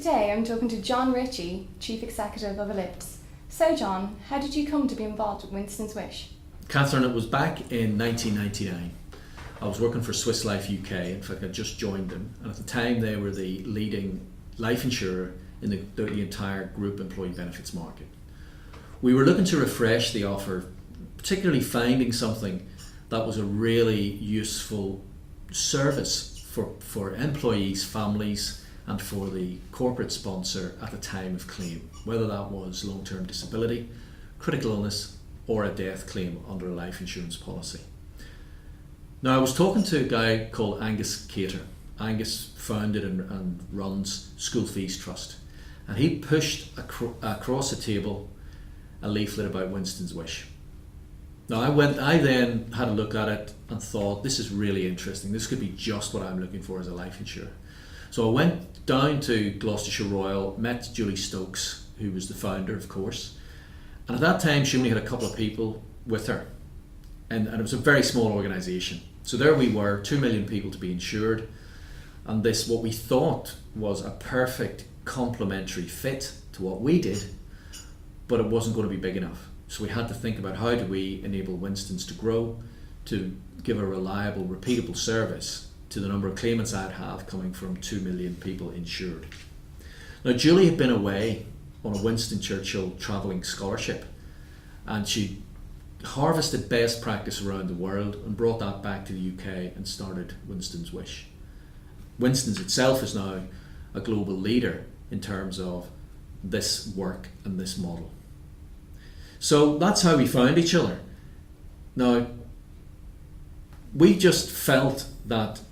Today I'm talking to John Ritchie, Chief Executive of Ellipse. So John, how did you come to be involved with Winston's Wish? Catherine, it was back in 1999. I was working for Swiss Life UK. In fact, I just joined them, and at the time they were the leading life insurer in the entire group employee benefits market. We were looking to refresh the offer, particularly finding something that was a really useful service for employees, families, and for the corporate sponsor at the time of claim, whether that was long-term disability, critical illness, or a death claim under a life insurance policy. Now, I was talking to a guy called Angus Cater. Angus founded and runs School Fees Trust, and he pushed across the table a leaflet about Winston's Wish. Now, I then had a look at it and thought, this is really interesting. This could be just what I'm looking for as a life insurer. So I went down to Gloucestershire Royal, met Julie Stokes, who was the founder, of course. And at that time, she only had a couple of people with her. And it was a very small organisation. So there we were, 2 million people to be insured. And this, what we thought was a perfect complementary fit to what we did, but it wasn't going to be big enough. So we had to think about how do we enable Winston's to grow, to give a reliable, repeatable service to the number of claimants I'd have coming from 2 million people insured. Now, Julie had been away on a Winston Churchill travelling scholarship, and she harvested best practice around the world and brought that back to the UK and started Winston's Wish. Winston's itself is now a global leader in terms of this work and this model. So that's how we found each other. Now, we just felt that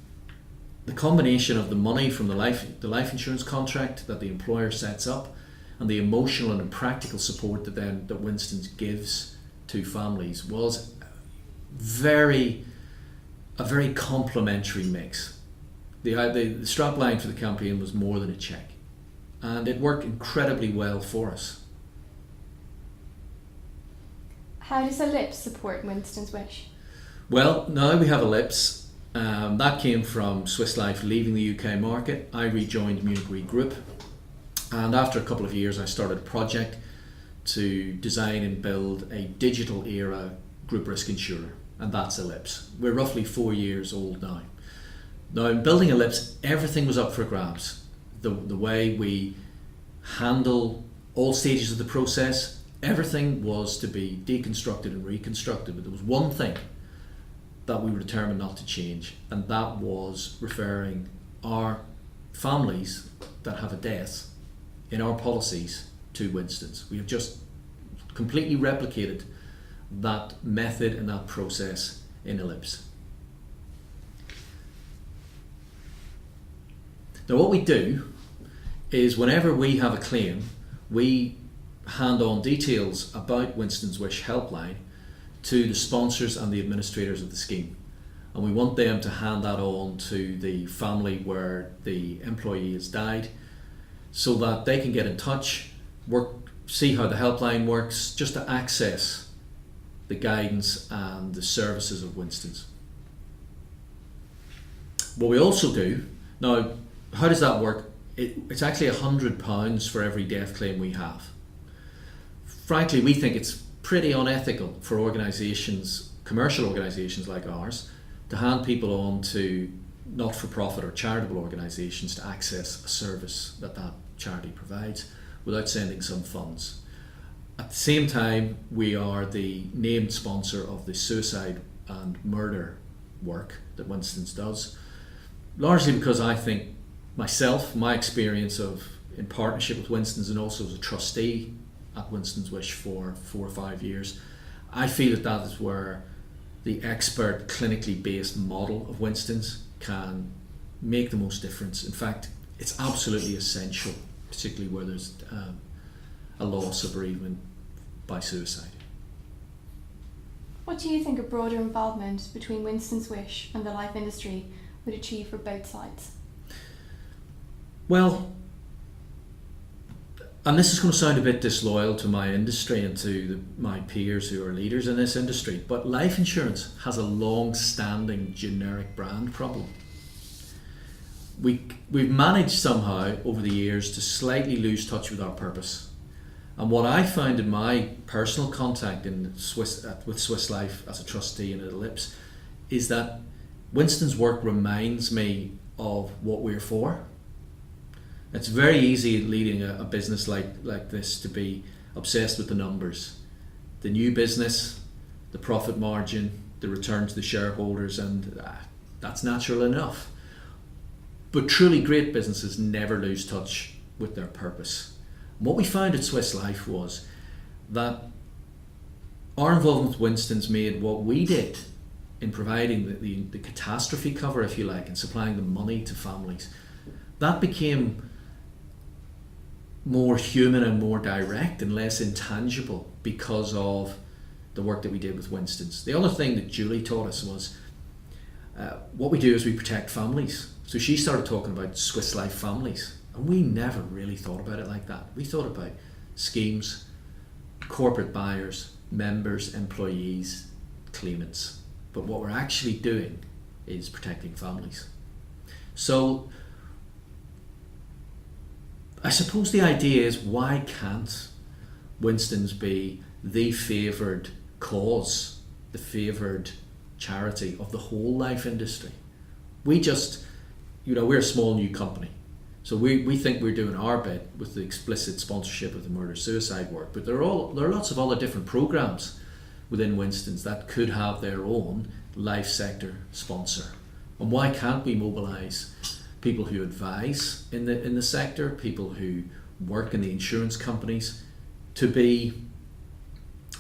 the combination of the money from the life insurance contract that the employer sets up and the emotional and practical support that Winston's gives to families was a very complementary mix. The strapline for the campaign was more than a check, and it worked incredibly well for us. How does Ellipse support Winston's Wish? Well, now we have Ellipse. That came from Swiss Life leaving the UK market. I rejoined Munich Re Group, and after a couple of years I started a project to design and build a digital era group risk insurer, and that's Ellipse. We're roughly 4 years old now. Now, in building Ellipse, everything was up for grabs. The way we handle all stages of the process, everything was to be deconstructed and reconstructed, but there was one thing that we were determined not to change, and that was referring our families that have a death in our policies to Winston's. We have just completely replicated that method and that process in Ellipse. Now, what we do is whenever we have a claim, we hand on details about Winston's Wish helpline to the sponsors and the administrators of the scheme, and we want them to hand that on to the family where the employee has died, so that they can get in touch, see how the helpline works, just to access the guidance and the services of Winston's. What we also do now, how does that work? It's actually £100 for every death claim we have. Frankly, we think it's pretty unethical for organisations, commercial organisations like ours, to hand people on to not-for-profit or charitable organisations to access a service that charity provides without sending some funds. At the same time, we are the named sponsor of the suicide and murder work that Winston's does, largely because I think my experience in partnership with Winston's and also as a trustee at Winston's Wish for 4 or 5 years, I feel that is where the expert, clinically based model of Winston's can make the most difference. In fact, it's absolutely essential, particularly where there's a loss or bereavement by suicide. What do you think a broader involvement between Winston's Wish and the life industry would achieve for both sides? Well, and this is going to sound a bit disloyal to my industry and to my peers who are leaders in this industry, but life insurance has a long-standing generic brand problem. we've managed somehow over the years to slightly lose touch with our purpose. And what I found in my personal contact with Swiss Life as a trustee and at Ellipse is that Winston's work reminds me of what we're for. It's very easy leading a business like this to be obsessed with the numbers, the new business, the profit margin, the return to the shareholders, and that's natural enough. But truly great businesses never lose touch with their purpose. And what we found at Swiss Life was that our involvement with Winston's made what we did in providing the catastrophe cover, if you like, and supplying the money to families, that became more human and more direct and less intangible because of the work that we did with Winston's. The other thing that Julie taught us was what we do is we protect families. So she started talking about Swiss Life families, and we never really thought about it like that. We thought about schemes, corporate buyers, members, employees, claimants. But what we're actually doing is protecting families. So I suppose the idea is, why can't Winston's be the favoured cause, the favoured charity of the whole life industry? We just, we're a small new company. So we think we're doing our bit with the explicit sponsorship of the murder-suicide work, but there are lots of other different programs within Winston's that could have their own life sector sponsor. And why can't we mobilise people who advise in the sector, people who work in the insurance companies, to be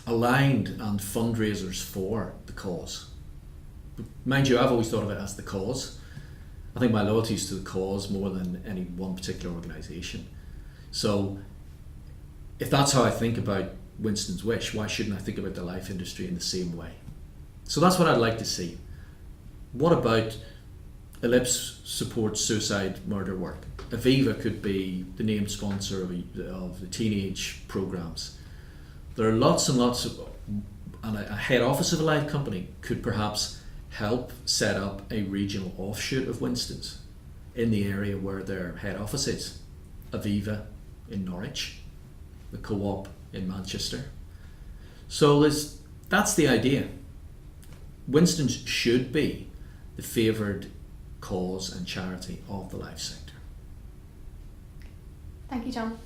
aligned and fundraisers for the cause? But mind you, I've always thought of it as the cause. I think my loyalty is to the cause more than any one particular organisation. So if that's how I think about Winston's Wish, why shouldn't I think about the life industry in the same way? So that's what I'd like to see. What about Ellipse supports suicide murder work? Aviva could be the named sponsor of the teenage programs. There are lots and lots of, and a head office of a life company could perhaps help set up a regional offshoot of Winston's in the area where their head office is. Aviva in Norwich, the Co-op in Manchester. So that's the idea. Winston's should be the favoured cause and charity of the life sector. Thank you, John.